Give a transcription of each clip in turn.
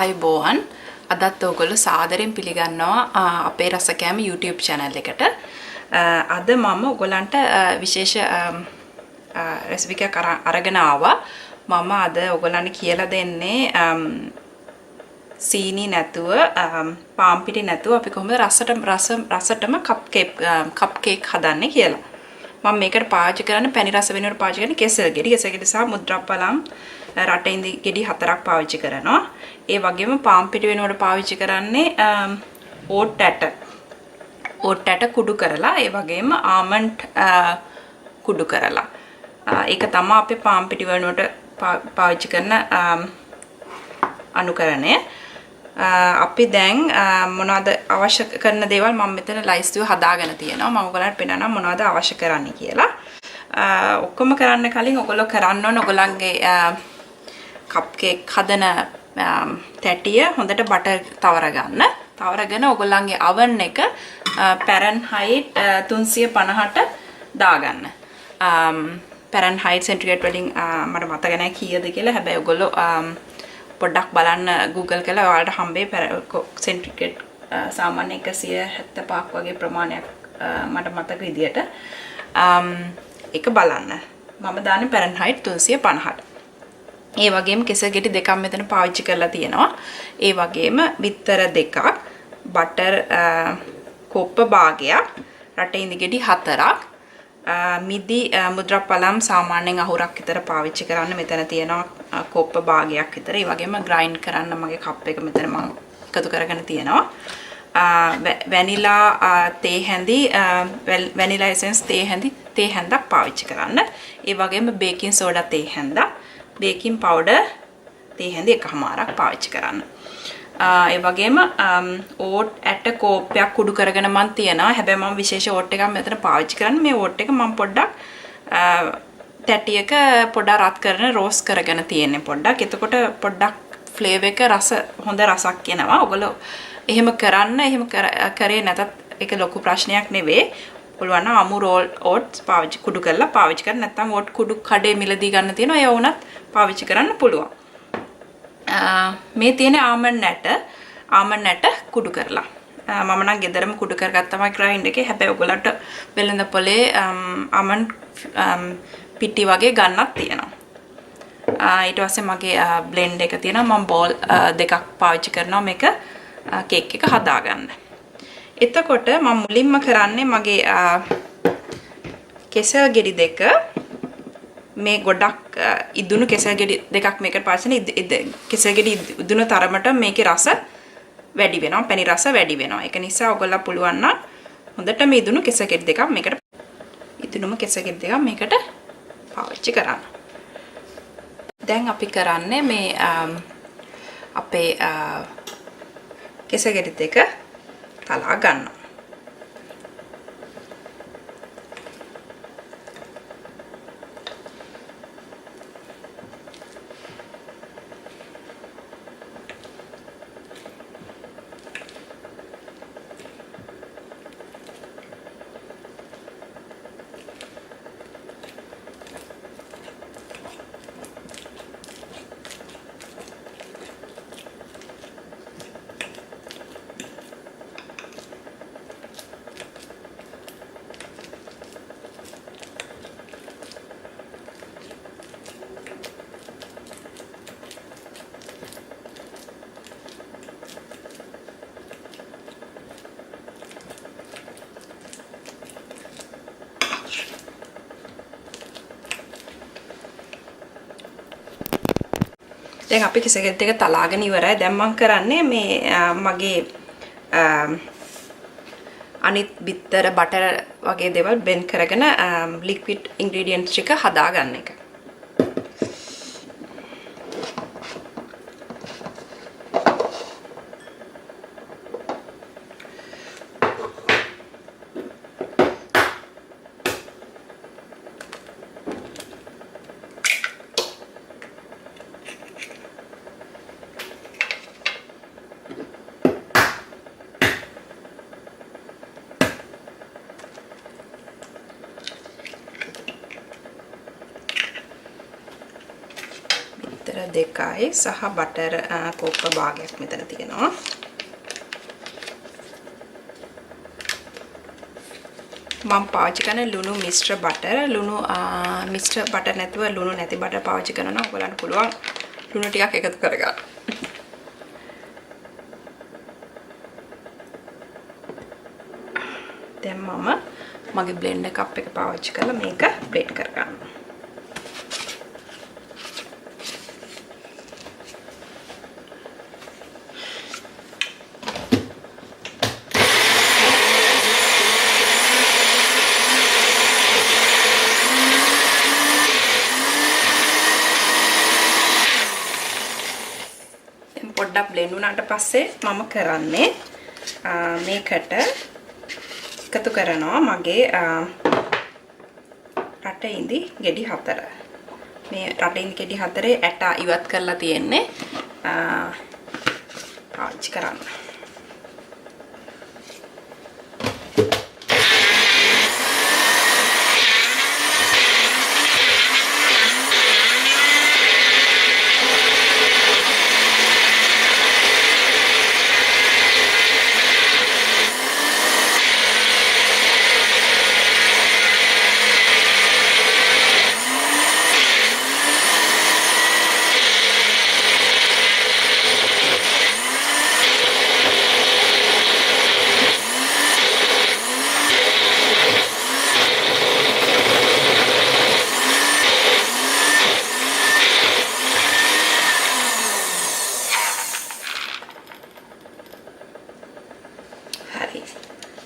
අයිබෝවන් අදත් ඔයගොල්ලෝ සාදරයෙන් පිළිගන්නවා අපේ රසකෑම YouTube channel එකට. අද මම ඔයගලන්ට විශේෂ රෙසිපි එකක් අරගෙන ආවා. මම අද ඔයගලන්ට කියලා දෙන්නේ සීනි නැතුව පාන් පිටි නැතුව අපි කොහොමද රසටම cupcake හදන්නේ කියලා. මම මේකට පාවිච්චි කරන්නේ පැණි රස වෙනුවට පාවිච්චි කරන්නේ කෙසෙල් ගෙඩි සහ මුද්‍රප්පලම් රටේ ඉඳි ගෙඩි 4ක් පාවිච්චි කරනවා. ඒ වගේම පාන් පිටි වෙනුවට පාවිච්චි කරන්නේ ඕට් ඇට කුඩු කරලා ඒ වගේම ආමන්ඩ් කුඩු කරලා. ඒක තමයි අපි පාන් පිටි වෙනුවට පාවිච්චි කරන අනුකරණය. අපි දැන් මොනවද අවශ්‍ය කරන දේවල් මම මෙතන ලයිස්තුව හදාගෙන තියෙනවා. මම ඔයගලන්ට පෙන්නනවා මොනවද අවශ්‍ය කරන්නේ කියලා. ඔක්කොම කරන්න කලින් ඔයගොල්ලෝ කරන්න ඕන ඔයගලන්ගේ cupcake හදන තැටිය හොඳට බටර් තවර ගන්න. තවරගෙන ඔයගොල්ලන්ගේ oven එක Fahrenheit 350ට දාගන්න. Fahrenheit centigrade වලින් මට මතක නැහැ කීයද කියලා. හැබැයි ඔයගොල්ලෝ පොඩ්ඩක් බලන්න Google කරලා ඔයාලට හම්බෙයි centigrade සාමාන්‍ය 175ක් වගේ ප්‍රමාණයක් මට මතක විදියට. ඒක බලන්න. මම දාන්නේ Fahrenheit 350ට. ඒ වගේම කෙසෙල් ගෙඩි දෙකක් මෙතන පාවිච්චි කරලා තියෙනවා. ඒ වගේම බිත්තර දෙකක්, බටර් කොප්ප භාගයක්, රටේ ඉඳි ගෙඩි 4ක්, මිදි මුද්‍රප්පලම් සාමාන්‍යයෙන් අහුරක් විතර පාවිච්චි කරන්න මෙතන තියෙනවා කොප්ප භාගයක් විතර. ඒ වගේම ග්‍රයින්ඩ් කරන්න මගේ කප් එක මෙතන මම එකතු කරගෙන තියෙනවා. වැනිලා තේ හැඳි වැනිලා එසෙන්ස් තේ හැඳක් පාවිච්චි කරන්න. ඒ වගේම බේකින් සෝඩා තේ හැඳක්, බේකින් පවුඩර් තේ හැඳි එකමාරක් පාවිච්චි කරන්න. ඒ වගේම ඕට් ඇට කෝප්පයක් කුඩු කරගෙන මම තියනවා. හැබැයි මම විශේෂ ඕට් එකක් මෙතන පාවිච්චි කරන්නේ. මේ ඕට් එක මම පොඩ්ඩක් තැටියක පොඩ්ඩක් රත් කරන රෝස්ට් කරගෙන තියෙන්නේ පොඩ්ඩක්. එතකොට පොඩ්ඩක් ෆ්ලේවර් එක හොඳ රසක් එනවා. ඔයගොල්ලෝ එහෙම කරන්න. එහෙම කරේ නැතත් ඒක ලොකු ප්‍රශ්නයක් නෙවෙයි. පුළුවන් නම් අමු රෝල් ඕට්ස් පාවිච්චි කුඩු කරලා පාවිච්චි කරන්න. නැත්නම් ඕට් කුඩු කඩේ මිලදී ගන්න තියෙනවා. ඒ වුණත් පාවිච්චි කරන්න පුළුවන්. මේ තියෙන ආමන්ඩ් නැට කුඩු කරලා. මම නම් ගෙදරම කුඩු කරගත්තම ග්‍රයින්ඩ් එකේ. හැබැයි ඔයගලන්ට වෙළඳ පොලේ ආමන්ඩ් පිටි වගේ ගන්නත් තියෙනවා. ඊට පස්සේ මගේ බ්ලෙන්ඩ් එක තියෙනවා. මම බෝල් දෙකක් පාවිච්චි කරනවා මේක කේක් එක හදාගන්න. එතකොට මම මුලින්ම කරන්නේ මගේ කෙසෙල් ගෙඩි දෙක මේ ගොඩක් ඉදුණු කෙසෙල් ගෙඩි දෙකක් මේකට පාවිච්චි කෙසෙල් ගෙඩි ඉදුණු තරමට මේකේ රස වැඩි වෙනවා. පැණි රස වැඩි වෙනවා. ඒක නිසා ඔයගොල්ලෝ පුළුවන් නම් හොඳටම ඉදුණු කෙසෙල් ගෙඩි දෙකක් මේකට පාවිච්චි කරන්න. දැන් අපි කරන්නේ මේ අපේ කෙසෙල් ගෙඩි දෙක තලා ගන්නවා. දැන් අපි කෙසෙල් ගෙඩි දෙක තලාගෙන ඉවරයි. දැන් මම කරන්නේ මේ මගේ අනිත් බිත්තර බටර් වගේ දේවල් බෙන්ඩ් කරගෙන ලික්විඩ් ඉන්ග්‍රීඩියන්ට්ස් ටික හදාගන්න එක. බිත්තර 2යි සහ බටර් කෝප්ප භාගයක් මෙතන තියෙනවා. මම පාවිච්චි කරන ලුණු මිශ්‍ර බටර්. ලුණු මිශ්‍ර බටර් නැතුව ලුණු නැති බටර් පාවිච්චි කරනවා නම් ඔයගලන්ට පුළුවන් ලුණු ටිකක් එකතු කරගන්න. දැන් මම මගේ බ්ලෙන්ඩර් කප් එක පාවිච්චි කරලා මේක බ්ලෙන්ඩ් කරගන්නවා. පොඩ්ඩක් බ්ලෙන්ඩ් වුණාට පස්සේ මම කරන්නේ මේකට එකතු කරනවා මගේ රටඉඳි ගෙඩි 4. මේ රටඉඳි ගෙඩි 4 ඇට ඉවත් කරලා තියෙන්නේ පාවිච්චි කරන්න.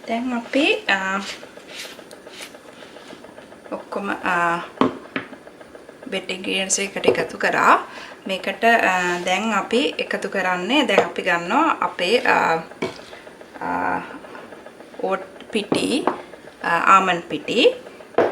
දැන් අපි ඔක්කොම වෙට් ඉන්ග්‍රීඩියන්ට්ස් එකට එකතු කරා. මේකට දැන් අපි එකතු කරන්නේ දැන් අපි ගන්නවා අපේ ඕට් පිටි ආමන්ඩ් පිටි.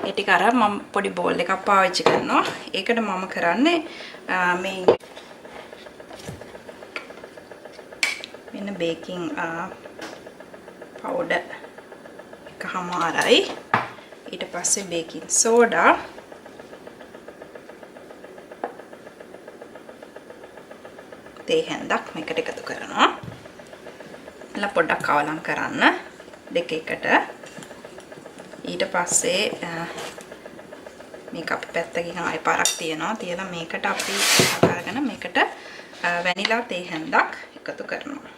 ඒ ටික අර මම පොඩි බෝල් එකක් පාවිච්චි කරනවා. ඒකට මම කරන්නේ මේ මෙන්න බේකින් powder එකමාරයි. ඊට පස්සේ බේකින් සෝඩා තේ හැන්දක් මේකට එකතු කරනවා. එල පොඩ්ඩක් කවලම් කරන්න දෙක එකට. ඊට පස්සේ මේක අපි පැත්තකින් ආයෙ පාරක් තියනවා. තියලා මේකට අපි අරගෙන මේකට වැනිලා තේ හැන්දක් එකතු කරනවා.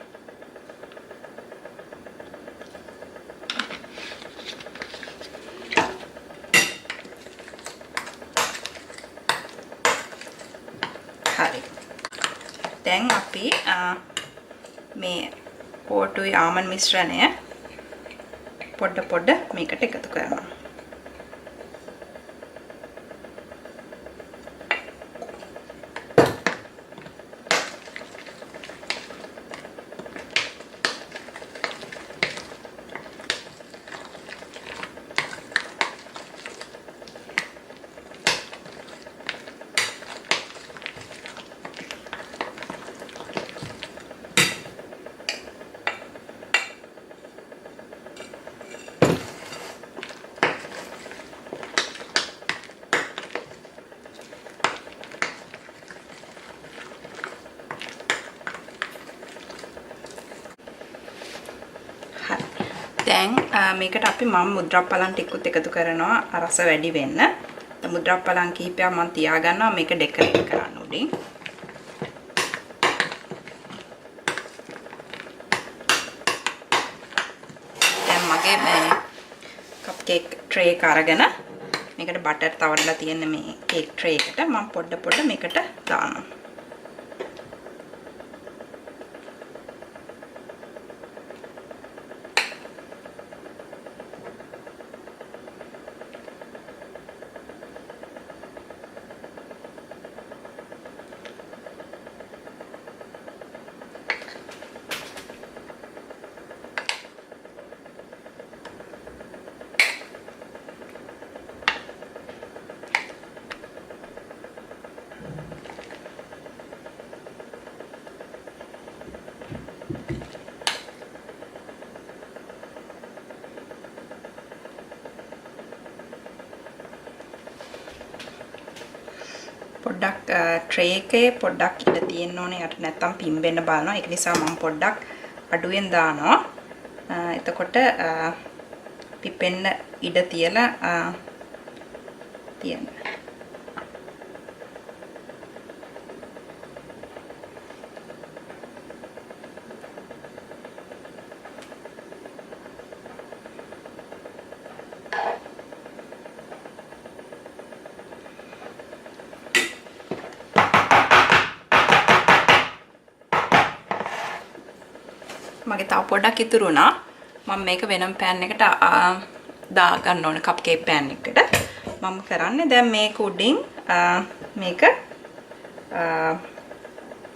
දැන් අපි මේ පොටුයි ආමන්ඩ් මිශ්‍රණය පොඩ මේකට එකතු කරනවා. දැන් මේකට අපි මම මුද්‍රාප්පලන් ටිකකුත් එකතු කරනවා රස වැඩි වෙන්න. මුද්‍රාප්පලන් කිහිපයක් මම තියාගන්නවා මේක ඩෙකරේට් කරන්න උඩින්. දැන් මගේ මේ කප්කේක් ට්‍රේ එක අරගෙන මේකට බටර් තවරලා තියෙන මේ කේක් ට්‍රේ එකට මම පොඩ මේකට දානවා. tray එකේ පොඩ්ඩක් ඉඳ තියෙන්න ඕනේ. යට නැත්තම් පිම්බෙන්න බලනවා. ඒක නිසා මම පොඩ්ඩක් අඩුවෙන් දානවා. එතකොට පිපෙන්න ඉඩ තියලා තියෙන්න. මගේ තව පොඩ්ඩක් ඉතුරු වුණා. මම මේක වෙනම pan එකට දා ගන්න ඕනේ cupcake pan එකකට. මම කරන්නේ දැන් මේක උඩින් මේක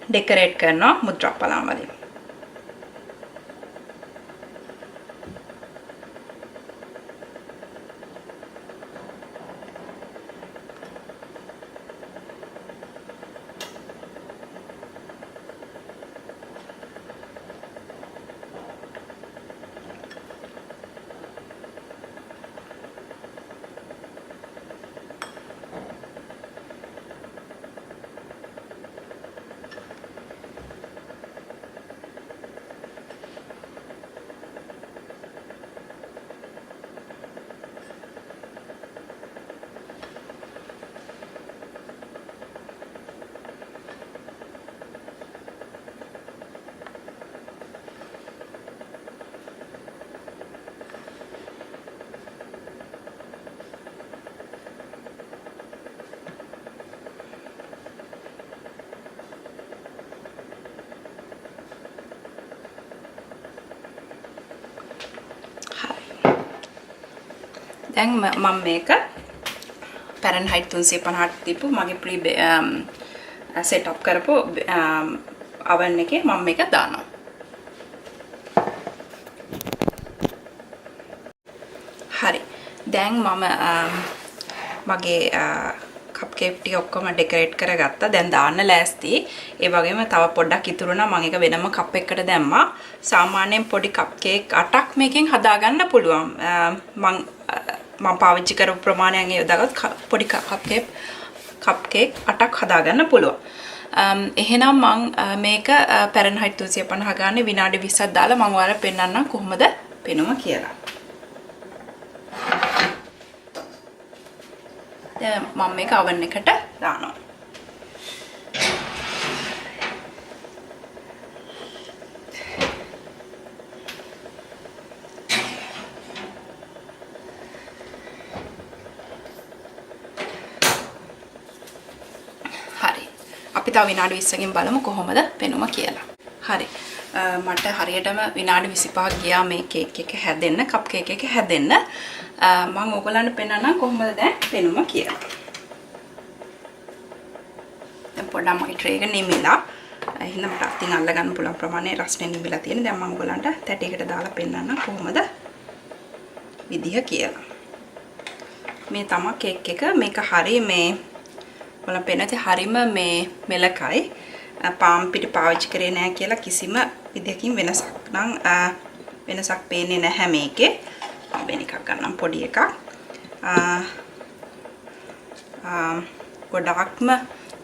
ඩෙකොරේට් කරනවා මුද්‍රාපලම් වලින්. දැන් මම මේක Fahrenheit 350ට තියපු මගේ ප්‍රී සෙට් අප් කරපු oven එකේ මම මේක දානවා. හරි. දැන් මම මගේ cupcake ටික ඔක්කොම ඩෙකොරේට් කරගත්තා. දැන් දාන්න ලෑස්ති. ඒ වගේම තව පොඩ්ඩක් ඉතුරු වුණා. මම ඒක වෙනම කප් එකකට දැම්මා. සාමාන්‍යයෙන් පොඩි cupcake 8ක් මේකෙන් හදාගන්න පුළුවන්. මම පාවිච්චි කරපු ප්‍රමාණයෙන් යොදාගත් පොඩි cupcake 8ක් හදාගන්න පුළුවන්. එහෙනම් මම මේක Fahrenheit 350 ගානේ විනාඩි 20ක් දාලා මම ඔයාලට පෙන්නන්නම් කොහොමද පෙනුම කියලා. දැන් මම මේක oven එකට දානවා. අපි තව විනාඩි 20කින් බලමු කොහොමද පෙනුම කියලා. හරි. මට හරියටම විනාඩි 25ක් ගියා මේ කේක් එක හැදෙන්න, cupcake එක හැදෙන්න. මම ඔයගලන්ට පෙන්නන්නම් කොහොමද දැන් පෙනුම කියලා. දැන් පොඩ්ඩක් මගේ ට්‍රේ එක නිමිලා. එහෙනම් මට අතින් අල්ල ගන්න පුළුවන් ප්‍රමාණය රස්නේ නිමිලා තියෙන. දැන් මම ඔයගලන්ට තැටියකට දාලා පෙන්නන්නම් කොහොමද විදිහ කියලා. මේ තමයි කේක් එක. මේක හරිය මේ ඔයාලා පෙන්නති හරිම මේ මෙලකයි. පාම් පිටි පාවිච්චි කරේ නැහැ කියලා කිසිම විදිහකින් වෙනසක් පේන්නේ නැහැ මේකේ. මම වෙන එකක් ගන්නම් පොඩි එකක්. ගොඩාක්ම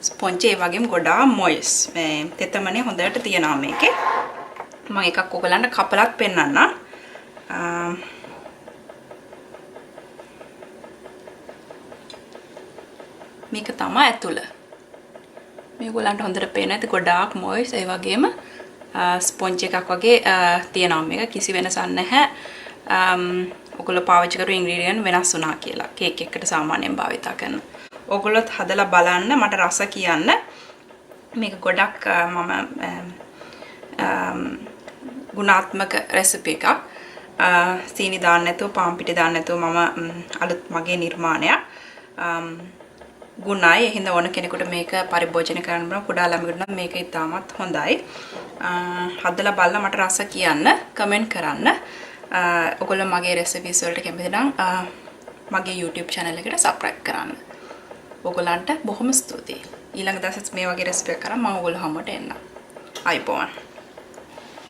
ස්පොන්ජ් ඒ වගේම ගොඩාක් මොයිස්. මේ තෙතමනේ හොඳට තියෙනවා මේකේ. මම එකක් ඔයගලන්ට කපලත් පෙන්නන්නම්. මේක තමයි ඇතුළ. මේගොල්ලන්ට හොඳට පේන ඇති ගොඩාක් මොයිස් ඒ වගේම ස්පොන්ජ් එකක් වගේ තියෙනවා මේක කිසි වෙනසක් නැහැ. ඔයගොල්ලෝ පාවිච්චි කරපු ඉන්ග්‍රීඩියන්ට් වෙනස් වුණා කියලා කේක් එකකට සාමාන්‍යයෙන් භාවිත කරන. ඔයගොල්ලොත් හදලා බලන්න මට රස කියන්න. මේක ගොඩක් මම ගුණාත්මක රෙසිපි එකක්. සීනි දාන්න නැතුව පාන් පිටි දාන්න නැතුව මම අලුත් මගේ නිර්මාණයක්. ගුණයි එහෙනම් ඕන කෙනෙකුට මේක පරිභෝජනය කරන්න බෑ. කුඩා ළමයෙකුට නම් මේක ඉතාමත් හොඳයි. හදලා බලලා මට රස කියන්න කමෙන්ට් කරන්න. ඔයගොල්ලෝ මගේ රෙසිපීස් වලට කැමති නම් මගේ YouTube channel එකට subscribe කරන්න. ඔයගොල්ලන්ට බොහොම ස්තුතියි. ඊළඟ දවසෙත් මේ වගේ රෙසිපි එකක් කරන් මම ඔයගොල්ලෝ හමුවට එන්නම්. ආයිබෝවන්.